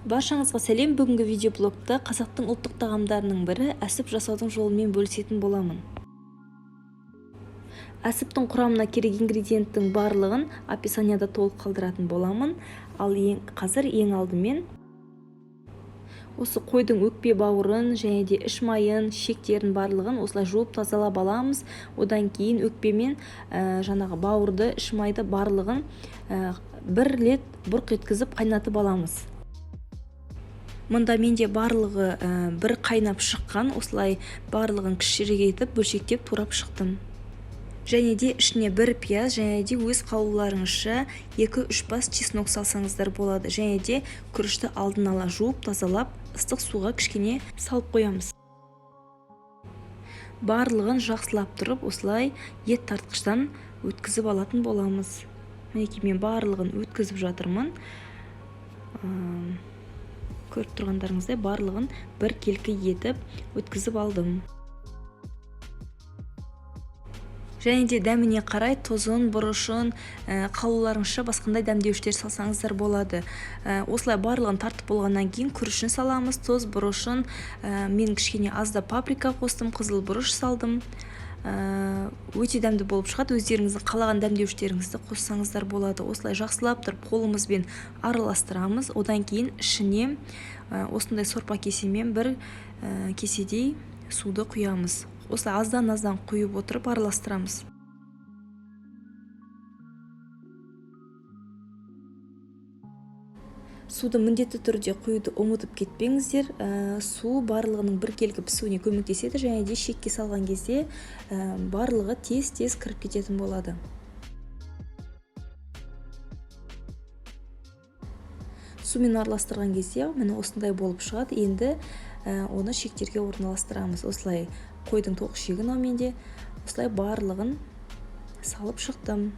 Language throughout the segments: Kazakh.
Баршаңызға сәлем. Бүгінгі видеоблогта қазақтың ұлттық тағамдарының бірі әсіп жасаудың жолымен бөлісетін боламын. Әсіптің құрамына керек ингредиенттің барлығын описанияда толық қалдыратын боламын. Ал қазір ең алдымен осы қойдың өкпе бауырын және де іш майын, шектерін барлығын осылай жуып тазалап аламыз. Одан кейін өкпе мен жаңағы бауырды, іш майды барлығын бір рет бұрқ еткізіп қайнатып аламыз. Мұнда менде барлығы бір қайнап шыққан, осылай барлығын кішірек етіп бөлшектеп турап шықтым. Және де ішіне бір пияз, және де өз қалауларыңызша 2-3 бас чеснок салсаңыздар болады. Және де күрішті алдын ала жуып, тазалап, ыстық суға кішкене салып қоямыз. Барлығын жақсылап тұрып, осылай ет тартқыштан өткізіп алатын боламыз. Мінекей мен барлығын өткізіп жатырмын. Көріп тұрғандарыңыздай барлығын бір келкі етіп өткізіп алдым. Және де дәміне қарай тозын, бұрышын, қалауларыңызша басқандай дәмдеуіштер салсаңыздар болады. Осылай барлығын тартып болғаннан кейін күрішін саламыз, тоз, бұрышын. Мен кішкене азда паприка қостым, қызыл бұрыш салдым. Өте дәмді болып шығады. Өздеріңіздің қалаған дәмдеуіштеріңізді қоссаңыздар болады. Осылай жақсылап тұрып қолымызбен араластырамыз. Одан кейін ішіне осындай сорпа кесемен бір кеседей суды құямыз. Осылай аздан құйып отырып араластырамыз. Суды міндетті түрде құюды ұмытып кетпеңіздер. Су барлығының бір келкі пісуіне көмектеседі, және де шекке салған кезде барлығы тез кіріп кететін болады. Сумен араластырған кезде міне осындай болып шығады. Енді оны шектерге орналастырамыз. Осылай қойдың тоқ шегін менде осылай барлығын салып шықтым.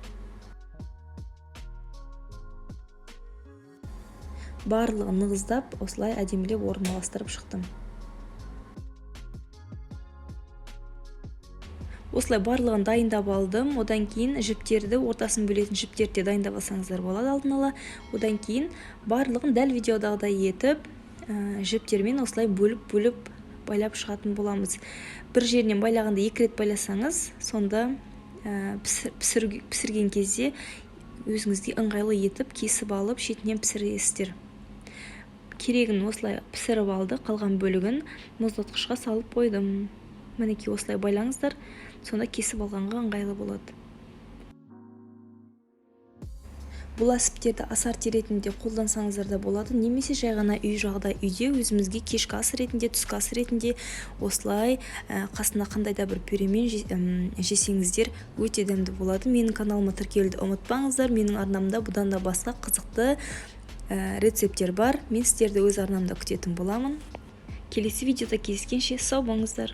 Барлығын нығыздап, осылай әдемілеп орналастырып шықтым. Осылай барлығын дайындап алдым. Одан кейін жіптерді, ортасын бөлетін жіптерді дайындап алсаңыздар болады алдын ала. Одан кейін барлығын дәл видеодағыдай етіп, жіптермен осылай бөліп байлап шығатын боламыз. Бір жерінен байлағанда 2 рет байласаңыз, сонда пісірген кезде өзіңізге ыңғайлы етіп кесіп алып шетінен пісіресіздер. Керегін осылай пісіріп алды, қалған бөлігін мұздатқышқа салып қойдым. Мінекей осылай байлаңыздар, сонда кесіп алғанға ыңғайлы болады. Бұл әсіптерді ас ретінде қолдансаңыздар да болады, немесе жай ғана үйде өзімізге кешкі ас ретінде, түскі ас ретінде осылай қасына қандай да бір пюремен жесеңіздер өте дәмді болады. Менің каналыма тіркелуді ұмытпаңыздар. Менің арнамда бұдан да басқа қызықты рецепттер бар. Мен сіздерді өз арнамда күтетін боламын. Келесі видеода кездескенше сау болыңыздар.